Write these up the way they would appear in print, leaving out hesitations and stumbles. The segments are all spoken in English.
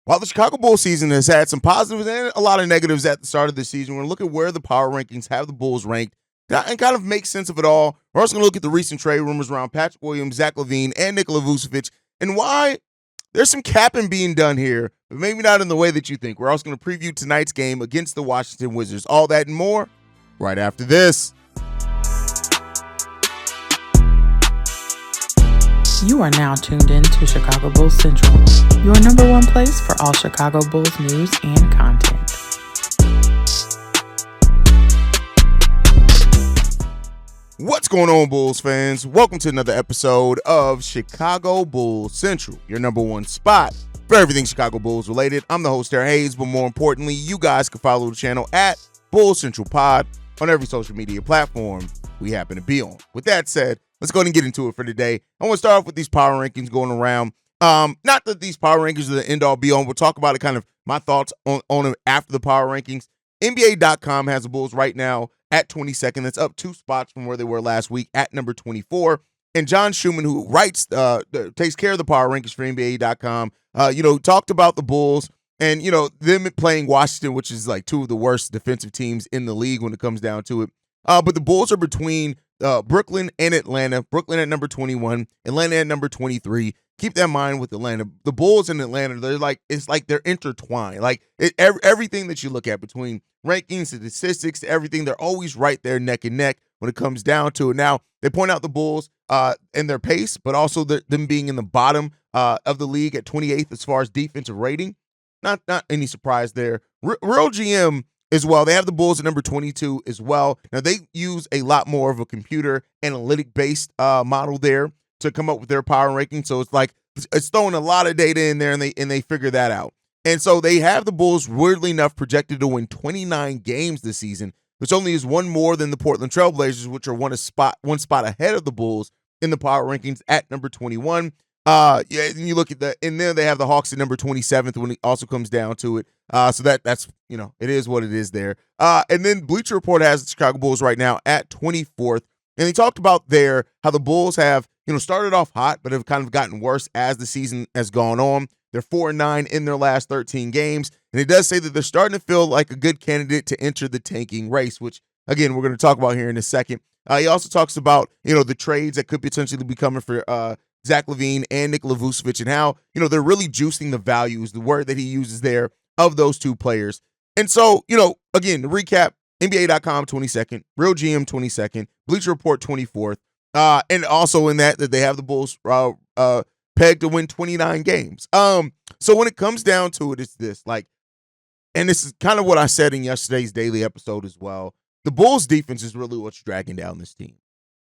While the Chicago Bulls season has had some positives and a lot of negatives at the start of the season, we're going to look at where the power rankings have the Bulls ranked and kind of make sense of it all. We're also going to look at the recent trade rumors around Patrick Williams, Zach LaVine, and Nikola Vucevic, and why there's some capping being done here, but maybe not in the way that you think. We're also going to preview tonight's game against the Washington Wizards. All that and more right after this. You are now tuned in to Chicago Bulls Central, your number one place for all Chicago Bulls news and content. What's going on, Bulls fans? Welcome to another episode of Chicago Bulls Central, your number one spot for everything Chicago Bulls related. I'm the host, Haize, but more importantly, you guys can follow the channel at Bulls Central Pod on every social media platform we happen to be on. With that said, let's go ahead and get into it for today. I want to start off with these power rankings going around. Not that these power rankings are the end-all be-all. We'll talk about it, kind of my thoughts on them after the power rankings. NBA.com has the Bulls right now at 22nd. That's up 2 spots from where they were last week at number 24. And John Schumann, who writes, takes care of the power rankings for NBA.com, talked about the Bulls and, them playing Washington, which is like two of the worst defensive teams in the league when it comes down to it. But the Bulls are between Brooklyn and Atlanta. Brooklyn at number 21, Atlanta at number 23. Keep that in mind with Atlanta. The Bulls and Atlanta, they're intertwined. Everything that you look at between rankings and statistics to everything, they're always right there neck and neck when it comes down to it. Now, they point out the Bulls and their pace, but also them being in the bottom of the league at 28th as far as defensive rating. Not any surprise there. Real GM as well. They have the Bulls at number 22 as well. Now, they use a lot more of a computer analytic-based model there to come up with their power ranking. So it's throwing a lot of data in there, and they figure that out. And so they have the Bulls, weirdly enough, projected to win 29 games this season, which only is one more than the Portland Trailblazers, which are one spot ahead of the Bulls in the power rankings at number 21. And you look at and then they have the Hawks at number 27th when it also comes down to it. So that's it is what it is there. And then Bleacher Report has the Chicago Bulls right now at 24th. And they talked about how the Bulls have, started off hot, but have kind of gotten worse as the season has gone on. They're 4-9 in their last 13 games. And it does say that they're starting to feel like a good candidate to enter the tanking race, which, again, we're going to talk about here in a second. He also talks about, the trades that could potentially be coming for Zach LaVine and Nikola Vucevic and how, they're really juicing the values, the word that he uses there, of those two players. And so, again, to recap, NBA.com 22nd, Real GM 22nd, Bleacher Report 24th, and also in that they have the Bulls pegged to win 29 games. So when it comes down to it, it's this, and this is kind of what I said in yesterday's daily episode as well. The Bulls defense is really what's dragging down this team.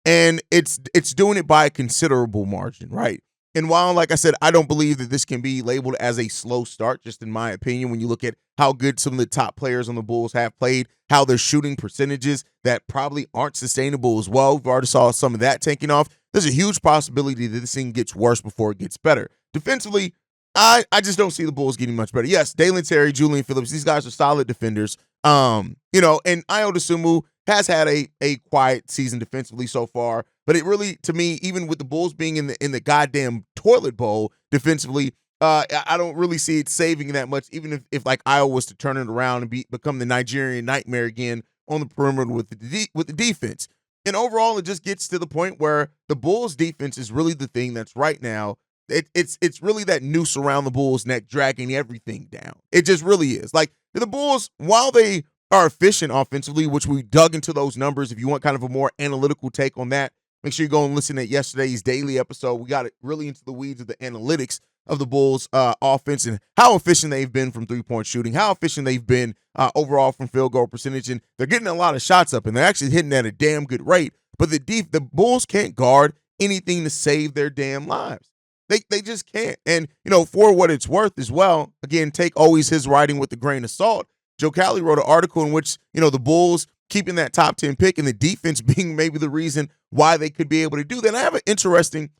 And it's doing it by a considerable margin, right? And while, like I said, I don't believe that this can be labeled as a slow start, just in my opinion, when you look at how good some of the top players on the Bulls have played, how they're shooting percentages that probably aren't sustainable as well. We've already saw some of that taking off. There's a huge possibility that this thing gets worse before it gets better. Defensively, I just don't see the Bulls getting much better. Yes, Dalen Terry, Julian Phillips, these guys are solid defenders. And Ayo Dosunmu has had a quiet season defensively so far, but it really, to me, even with the Bulls being in the goddamn toilet bowl defensively, I don't really see it saving that much, even if Ayo was to turn it around and become the Nigerian nightmare again on the perimeter with the defense. And overall, it just gets to the point where the Bulls defense is really the thing that's right now. It's really that noose around the Bulls' neck dragging everything down. It just really is. The Bulls, while they are efficient offensively, which we dug into those numbers. If you want kind of a more analytical take on that, make sure you go and listen to yesterday's daily episode. We got it really into the weeds of the analytics of the Bulls offense and how efficient they've been from three-point shooting, how efficient they've been overall from field goal percentage. And they're getting a lot of shots up, and they're actually hitting at a damn good rate. But the Bulls can't guard anything to save their damn lives. They just can't. And, for what it's worth as well, again, take always his writing with a grain of salt. Joe Cowley wrote an article in which, the Bulls keeping that top 10 pick and the defense being maybe the reason why they could be able to do that. And I have an interesting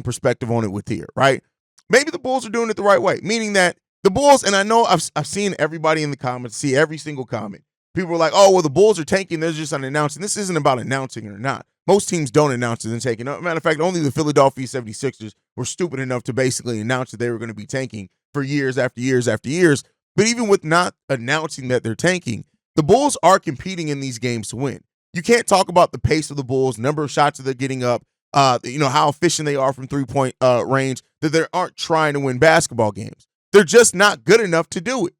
perspective on it with here, right? Maybe the Bulls are doing it the right way, meaning that the Bulls, and I know I've seen everybody in the comments, see every single comment. People are like, oh, well, the Bulls are tanking. They're just unannounced. And this isn't about announcing it or not. Most teams don't announce it and take it. Matter of fact, only the Philadelphia 76ers were stupid enough to basically announce that they were going to be tanking for years after years after years. But even with not announcing that they're tanking, the Bulls are competing in these games to win. You can't talk about the pace of the Bulls, number of shots that they're getting up, how efficient they are from three-point range, that they aren't trying to win basketball games. They're just not good enough to do it.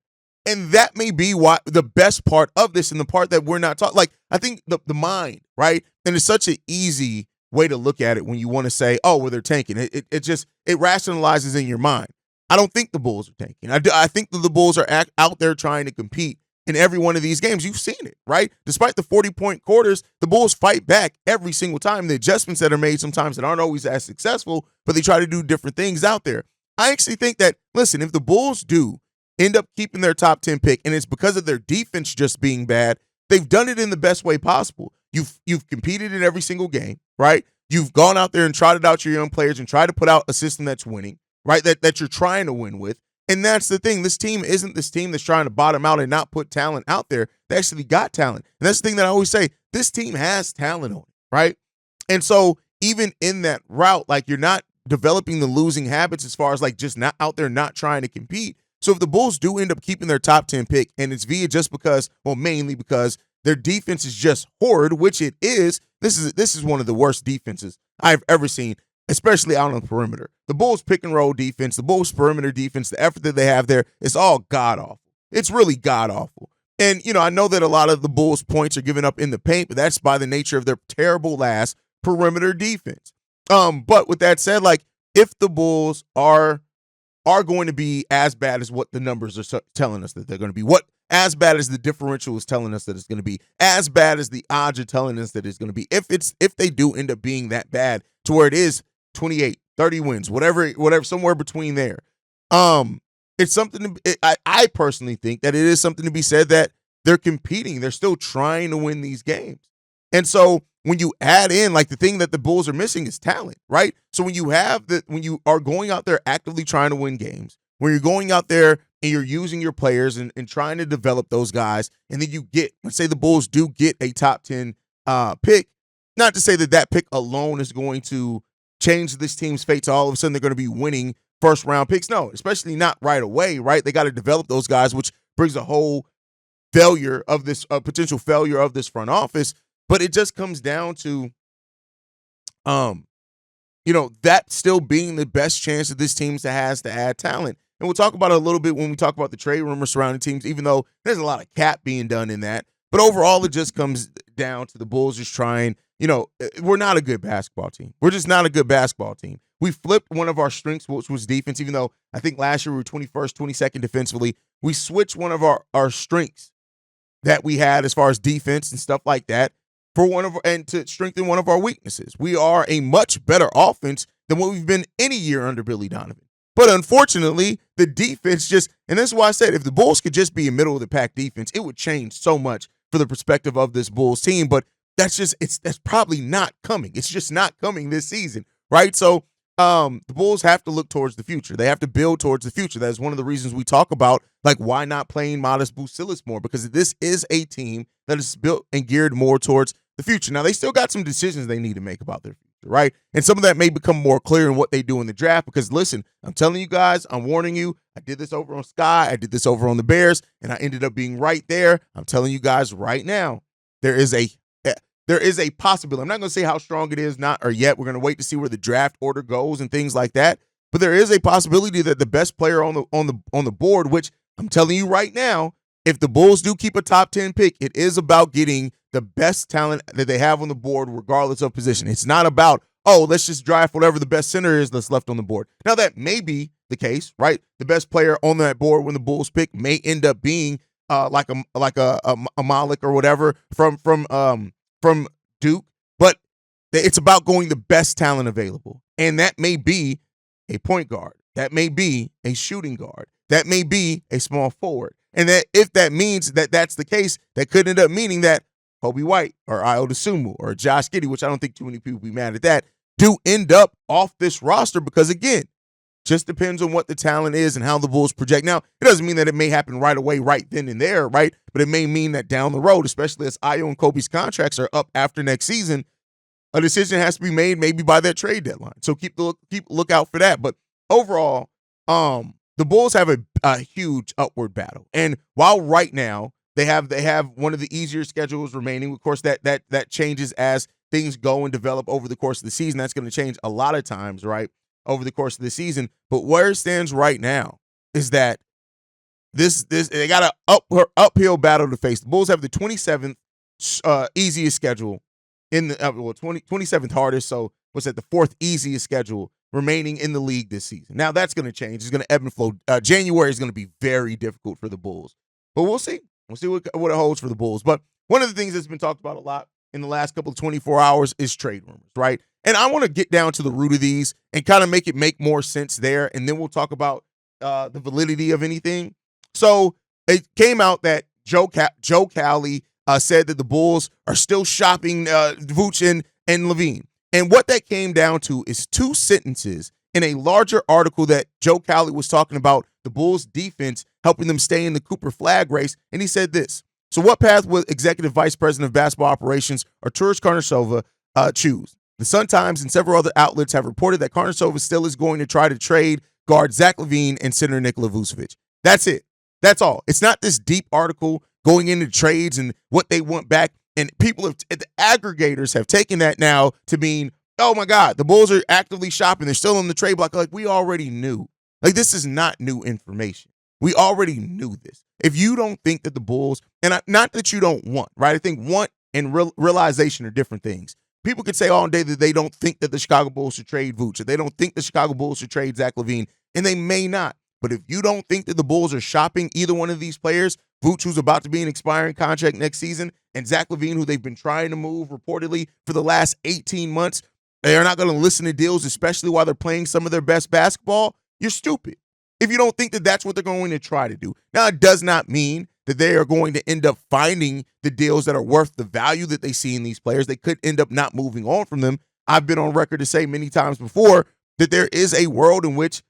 And that may be why the best part of this and the part that we're not talking. Like, I think the mind, right? And it's such an easy way to look at it when you want to say, oh, well, they're tanking. It rationalizes in your mind. I don't think the Bulls are tanking. I think that the Bulls are out there trying to compete in every one of these games. You've seen it, right? Despite the 40-point quarters, the Bulls fight back every single time. The adjustments that are made sometimes that aren't always as successful, but they try to do different things out there. I actually think that, listen, if the Bulls do end up keeping their top 10 pick, and it's because of their defense just being bad, they've done it in the best way possible. You've competed in every single game, right? You've gone out there and trotted out your young players and tried to put out a system that's winning, right? That you're trying to win with. And that's the thing. This team isn't this team that's trying to bottom out and not put talent out there. They actually got talent. And that's the thing that I always say. This team has talent on it, right? And so even in that route, like, you're not developing the losing habits as far as like just not out there not trying to compete. So if the Bulls do end up keeping their top 10 pick, and it's mainly because their defense is just horrid, which it is. This is one of the worst defenses I've ever seen, especially out on the perimeter. The Bulls pick and roll defense, the Bulls perimeter defense, the effort that they have there is all god awful. It's really god awful. And I know that a lot of the Bulls' points are given up in the paint, but that's by the nature of their terrible last perimeter defense. But with that said, like, if the Bulls are going to be as bad as what the numbers are telling us that they're going to be, as bad as the differential is telling us that it's going to be, as bad as the odds are telling us that it's going to be, if they do end up being that bad to where it is 28, 30 wins, whatever, somewhere between there, it's something I personally think that it is something to be said that they're competing. They're still trying to win these games. And so when you add in, like, the thing that the Bulls are missing is talent, right? So when you are going out there actively trying to win games, when you're going out there and you're using your players and trying to develop those guys, and then let's say the Bulls do get a top 10 pick, not to say that pick alone is going to change this team's fate to all of a sudden they're going to be winning first-round picks. No, especially not right away, right? They got to develop those guys, which brings a whole failure of this potential failure of this front office. But it just comes down to, that still being the best chance that this team has to add talent. And we'll talk about it a little bit when we talk about the trade rumors surrounding teams, even though there's a lot of cap being done in that. But overall, it just comes down to the Bulls just trying, we're not a good basketball team. We're just not a good basketball team. We flipped one of our strengths, which was defense, even though I think last year we were 21st, 22nd defensively. We switched one of our strengths that we had as far as defense and stuff like that and to strengthen one of our weaknesses. We are a much better offense than what we've been any year under Billy Donovan. But unfortunately, the defense and this is why I said if the Bulls could just be a middle of the pack defense, it would change so much for the perspective of this Bulls team. But that's probably not coming. It's just not coming this season, right? So the Bulls have to look towards the future. They have to build towards the future. That is one of the reasons we talk about, like, why not playing Modest Vucevic more? Because this is a team that is built and geared more towards the future. Now, they still got some decisions they need to make about their future, right? And some of that may become more clear in what they do in the draft because, listen, I'm telling you guys, I'm warning you, I did this over on Sky, I did this over on the Bears, and I ended up being right there. I'm telling you guys right now, there is a possibility. I'm not going to say how strong it is, not or yet. We're going to wait to see where the draft order goes and things like that. But there is a possibility that the best player on the board, which I'm telling you right now, if the Bulls do keep a top 10 pick, it is about getting the best talent that they have on the board, regardless of position. It's not about, let's just draft whatever the best center is that's left on the board. Now, that may be the case, right? The best player on that board when the Bulls pick may end up being like a Malik or whatever from Duke, but it's about going the best talent available. And that may be a point guard. That may be a shooting guard. That may be a small forward. And that if that means that that's the case, that could end up meaning that Kobe White or Ayo Dosunmu or Josh Giddey, which I don't think too many people will be mad at that, do end up off this roster because, again, just depends on what the talent is and how the Bulls project. Now, it doesn't mean that it may happen right away, right then and there, right? But it may mean that down the road, especially as Ayo and Kobe's contracts are up after next season, a decision has to be made maybe by that trade deadline. So keep look out for that. But overall, the the Bulls have a huge upward battle. And while right now they have one of the easier schedules remaining, of course, that changes as things go and develop over the course of the season. That's going to change a lot of times, right, over the course of the season. But where it stands right now is that this they got an uphill battle to face. The Bulls have the 27th easiest schedule in the 27th hardest. So what's that? The fourth easiest schedule remaining in the league this season. Now that's going to change. It's going to ebb and flow. January is going to be very difficult for the Bulls, but we'll see. We'll see what it holds for the Bulls. But one of the things that's been talked about a lot in the last couple of 24 hours is trade rumors, right? And I want to get down to the root of these and kind of make more sense there, and then we'll talk about the validity of anything. So it came out that Joe Cowley said that the Bulls are still shopping Vucevic and LaVine. And what that came down to is two sentences in a larger article that Joe Cowley was talking about the Bulls' defense helping them stay in the Cooper flag race. And he said this: so what path will Executive Vice President of Basketball Operations Arturas Karnisovas choose? The Sun-Times and several other outlets have reported that Karnisovas still is going to try to trade guard Zach LaVine and center Nikola Vucevic. That's it. That's all. It's not this deep article going into trades and what they want back. And the aggregators have taken that now to mean, oh my God, the Bulls are actively shopping. They're still on the trade block. Like, we already knew. Like, this is not new information. We already knew this. If you don't think that the Bulls, and not that you don't want, right? I think want and realization are different things. People could say all day that they don't think that the Chicago Bulls should trade Vooch, or they don't think the Chicago Bulls should trade Zach LaVine, and they may not. But if you don't think that the Bulls are shopping either one of these players, Vooch, who's about to be an expiring contract next season, and Zach LaVine, who they've been trying to move reportedly for the last 18 months, they're not going to listen to deals, especially while they're playing some of their best basketball, you're stupid. If you don't think that that's what they're going to try to do. Now, it does not mean that they are going to end up finding the deals that are worth the value that they see in these players. They could end up not moving on from them. I've been on record to say many times before that there is a world in which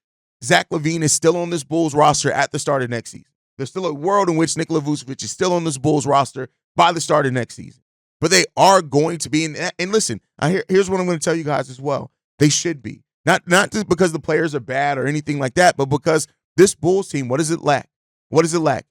Zach LaVine is still on this Bulls roster at the start of next season. There's still a world in which Nikola Vucevic is still on this Bulls roster by the start of next season. But they are going to be, and listen, here's what I'm going to tell you guys as well. They should be. Not just because the players are bad or anything like that, but because this Bulls team, what does it lack? What does it lack?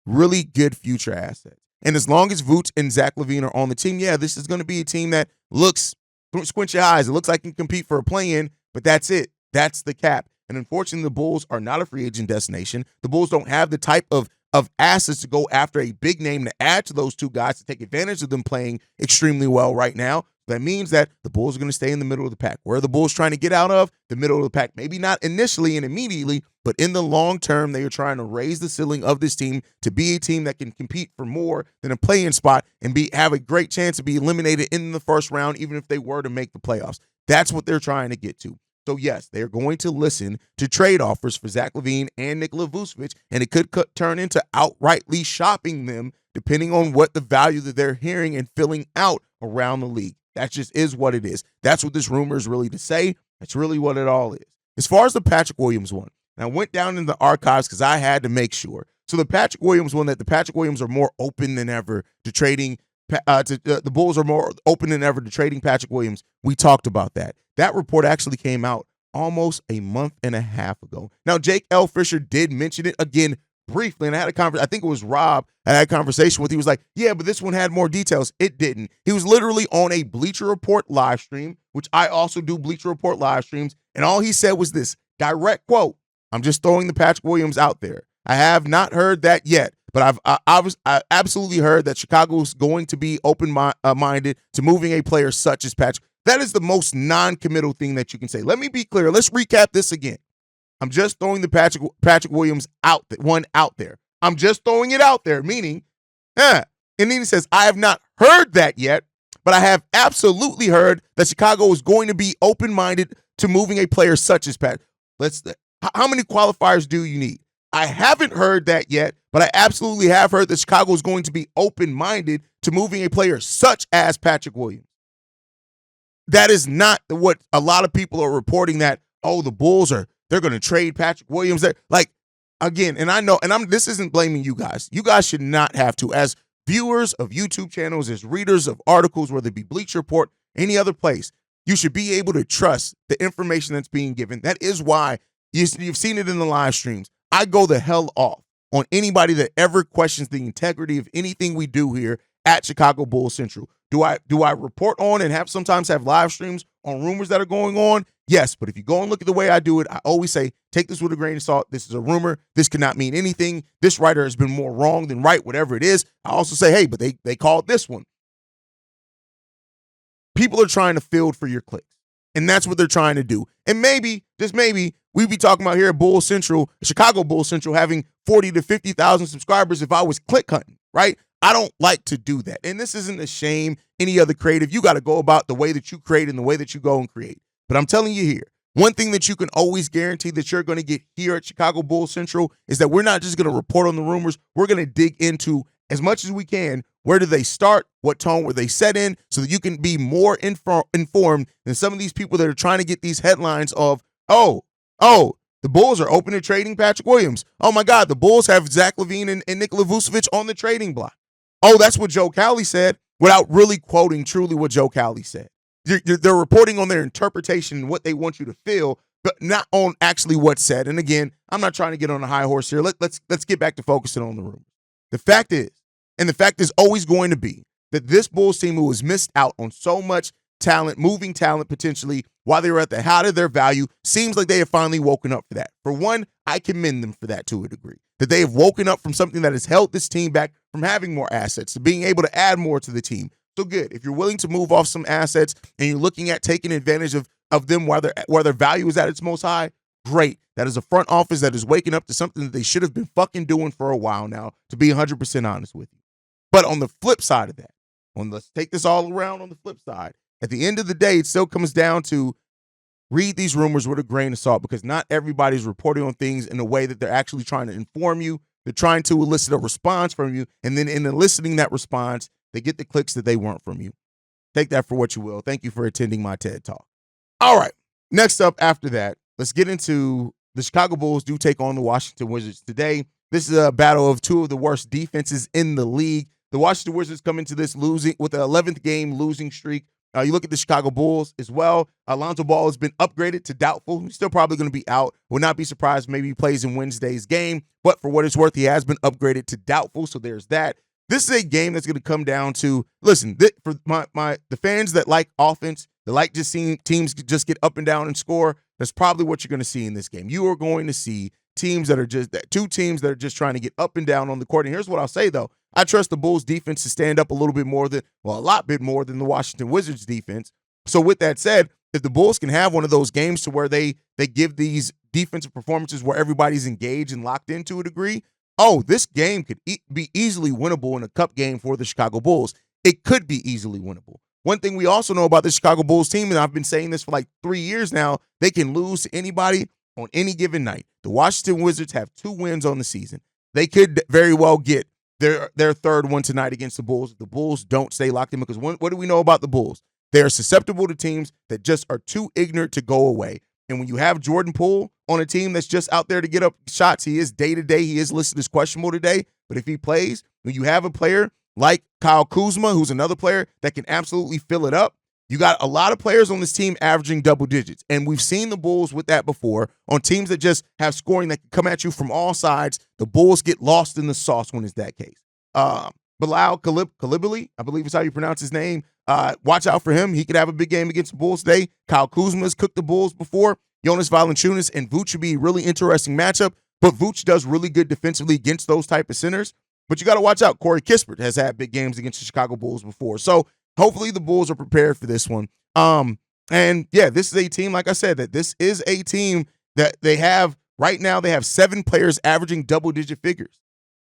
Really good future assets. And as long as Vooch and Zach LaVine are on the team, yeah, this is going to be a team that looks, squint your eyes, it looks like it can compete for a play-in, but that's it. That's the cap. And unfortunately, the Bulls are not a free agent destination. The Bulls don't have the type of assets to go after a big name to add to those two guys to take advantage of them playing extremely well right now. That means that the Bulls are going to stay in the middle of the pack. Where are the Bulls trying to get out of? The middle of the pack. Maybe not initially and immediately, but in the long term, they are trying to raise the ceiling of this team to be a team that can compete for more than a play-in spot and have a great chance to be eliminated in the first round, even if they were to make the playoffs. That's what they're trying to get to. So, yes, they're going to listen to trade offers for Zach LaVine and Nikola Vucevic, and it could turn into outrightly shopping them depending on what the value that they're hearing and filling out around the league. That just is what it is. That's what this rumor is really to say. That's really what it all is. As far as the Patrick Williams one, and I went down in the archives because I had to make sure. So the Patrick Williams one, that the Patrick Williams are more open than ever to trading the Bulls are more open than ever to trading Patrick Williams. We talked about that. That report actually came out almost a month and a half ago. Now, Jake L. Fisher did mention it again briefly, and I had a conversation. I think it was Rob I had a conversation with. He was like, yeah, but this one had more details. It didn't. He was literally on a Bleacher Report live stream, which I also do Bleacher Report live streams, and all he said was this, direct quote, "I'm just throwing the Patrick Williams out there. I have not heard that yet, but I absolutely heard that Chicago is going to be open-minded to moving a player such as Patrick." That is the most non-committal thing that you can say. Let me be clear. Let's recap this again. I'm just throwing the Patrick Williams out there. I'm just throwing it out there, meaning, and then he says, I have not heard that yet, but I have absolutely heard that Chicago is going to be open-minded to moving a player such as Patrick. How many qualifiers do you need? I haven't heard that yet, but I absolutely have heard that Chicago is going to be open-minded to moving a player such as Patrick Williams. That is not what a lot of people are reporting, that, oh, the Bulls they're going to trade Patrick Williams. Like, again, and I know, and this isn't blaming you guys. You guys should not have to, as viewers of YouTube channels, as readers of articles, whether it be Bleacher Report, any other place, you should be able to trust the information that's being given. That is why you've seen it in the live streams. I go the hell off on anybody that ever questions the integrity of anything we do here at Chicago Bulls Central. Do I report on and sometimes have live streams on rumors that are going on? Yes, but if you go and look at the way I do it, I always say, take this with a grain of salt. This is a rumor. This cannot mean anything. This writer has been more wrong than right, whatever it is. I also say, hey, but they called this one. People are trying to field for your clicks, and that's what they're trying to do. And maybe, just maybe, we'd be talking about here at Bulls Central, Chicago Bulls Central, having 40 to 50,000 subscribers if I was click hunting, right? I don't like to do that. And this isn't a shame any other creative. You got to go about the way that you create and the way that you go and create. But I'm telling you here, one thing that you can always guarantee that you're going to get here at Chicago Bulls Central is that we're not just going to report on the rumors. We're going to dig into, as much as we can, where do they start, what tone were they set in, so that you can be more informed than some of these people that are trying to get these headlines of, oh, the Bulls are open to trading Patrick Williams. Oh, my God, the Bulls have Zach LaVine and Nikola Vucevic on the trading block. Oh, that's what Joe Cowley said, without really quoting truly what Joe Cowley said. They're reporting on their interpretation and what they want you to feel, but not on actually what's said. And again, I'm not trying to get on a high horse here. Let's get back to focusing on the rumors. The fact is always going to be that this Bulls team, who has missed out on so much talent, moving talent potentially, while they were at the height of their value, seems like they have finally woken up for that. For one, I commend them for that to a degree. That they have woken up from something that has held this team back from having more assets, to being able to add more to the team. So good. If you're willing to move off some assets and you're looking at taking advantage of them while their value is at its most high, great. That is a front office that is waking up to something that they should have been fucking doing for a while now, to be 100% honest with you. But on the flip side of that, let's take this all around on the flip side, at the end of the day, it still comes down to read these rumors with a grain of salt, because not everybody's reporting on things in a way that they're actually trying to inform you. They're trying to elicit a response from you, and then in eliciting that response, they get the clicks that they want from you. Take that for what you will. Thank you for attending my TED Talk. All right, next up after that, let's get into the Chicago Bulls do take on the Washington Wizards today. This is a battle of two of the worst defenses in the league. The Washington Wizards come into this losing with an 11th game losing streak. You look at the Chicago Bulls as well. Alonzo Ball has been upgraded to doubtful. He's still probably going to be out. Would not be surprised maybe he plays in Wednesday's game. But for what it's worth, he has been upgraded to doubtful. So there's that. This is a game that's going to come down to, listen, for the fans that like offense, that like just seeing teams just get up and down and score, that's probably what you're going to see in this game. You are going to see two teams that are just trying to get up and down on the court. And here's what I'll say, though. I trust the Bulls defense to stand up a lot bit more than the Washington Wizards defense. So with that said, if the Bulls can have one of those games to where they give these defensive performances where everybody's engaged and locked in to a degree, this game could be easily winnable in a cup game for the Chicago Bulls. It could be easily winnable. One thing we also know about the Chicago Bulls team, and I've been saying this for like 3 years now, they can lose to anybody on any given night. The Washington Wizards have 2 wins on the season. They could very well get their third one tonight against the Bulls. The Bulls don't stay locked in, because what do we know about the Bulls? They are susceptible to teams that just are too ignorant to go away. And when you have Jordan Poole on a team that's just out there to get up shots, he is day-to-day. He is listed as questionable today. But if he plays, when you have a player like Kyle Kuzma, who's another player that can absolutely fill it up, you got a lot of players on this team averaging double digits. And we've seen the Bulls with that before on teams that just have scoring that can come at you from all sides. The Bulls get lost in the sauce when it's that case. Bilal Coulibaly, I believe is how you pronounce his name. Watch out for him. He could have a big game against the Bulls today. Kyle Kuzma's cooked the Bulls before. Jonas Valanciunas and Vuce would be a really interesting matchup. But Vuce does really good defensively against those type of centers. But you got to watch out. Corey Kispert has had big games against the Chicago Bulls before. So hopefully the Bulls are prepared for this one. And yeah, this is a team, like I said, that this is a team that they have right now. They have 7 players averaging double-digit figures.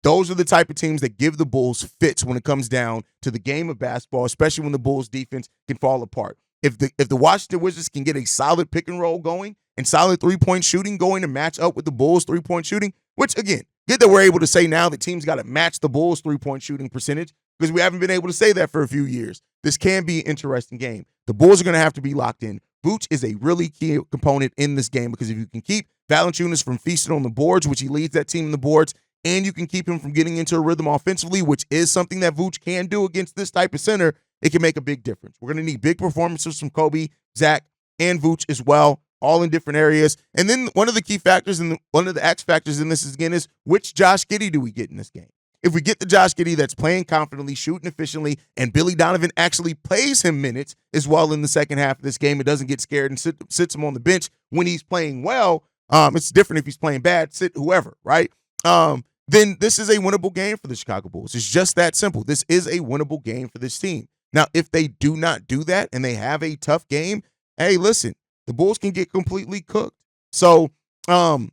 Those are the type of teams that give the Bulls fits when it comes down to the game of basketball, especially when the Bulls defense can fall apart. If the Washington Wizards can get a solid pick and roll going and solid three-point shooting going to match up with the Bulls' three-point shooting, which, again, good that we're able to say now that teams got to match the Bulls' three-point shooting percentage, because we haven't been able to say that for a few years. This can be an interesting game. The Bulls are going to have to be locked in. Vooch is a really key component in this game, because if you can keep Valanciunas from feasting on the boards, which he leads that team in the boards, and you can keep him from getting into a rhythm offensively, which is something that Vooch can do against this type of center, it can make a big difference. We're going to need big performances from Kobe, Zach, and Vooch as well. all in different areas. And then one of the key factors and one of the X factors in this again is which Josh Giddey do we get in this game? If we get the Josh Giddey that's playing confidently, shooting efficiently, and Billy Donovan actually plays him minutes as well in the second half of this game, it doesn't get scared and sits him on the bench when he's playing well. It's different if he's playing bad, sit whoever, right? Then this is a winnable game for the Chicago Bulls. It's just that simple. This is a winnable game for this team. Now, if they do not do that and they have a tough game, hey, listen, the Bulls can get completely cooked. So,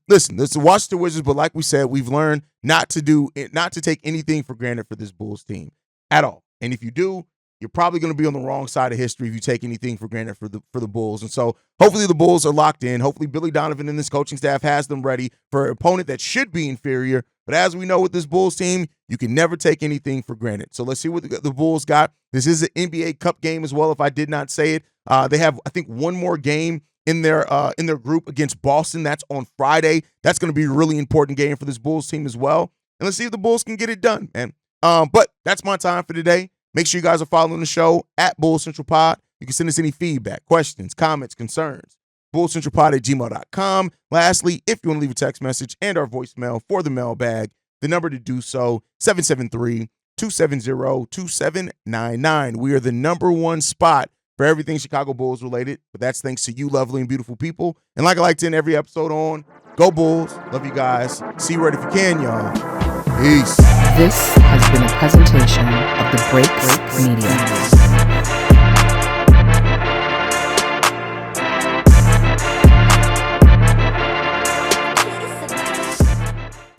listen, this is watch the Wizards, but like we said, we've learned not to take anything for granted for this Bulls team at all. And if you do, you're probably going to be on the wrong side of history if you take anything for granted for the Bulls. And so hopefully the Bulls are locked in. Hopefully Billy Donovan and this coaching staff has them ready for an opponent that should be inferior. But as we know with this Bulls team, you can never take anything for granted. So let's see what the Bulls got. This is an NBA Cup game as well, if I did not say it. They have, I think, one more game in their group against Boston. That's on Friday. That's going to be a really important game for this Bulls team as well. And let's see if the Bulls can get it done, man. But that's my time for today. Make sure you guys are following the show at Bulls Central Pod. You can send us any feedback, questions, comments, concerns. BullsCentralPod@gmail.com. Lastly, if you want to leave a text message and our voicemail for the mailbag, the number to do so, 773-270-2799. We are the number one spot for everything Chicago Bulls related, but that's thanks to you lovely and beautiful people. And like I like to end every episode on, go Bulls. Love you guys. See you right if you can, y'all. Peace. This has been a presentation of the Break Media.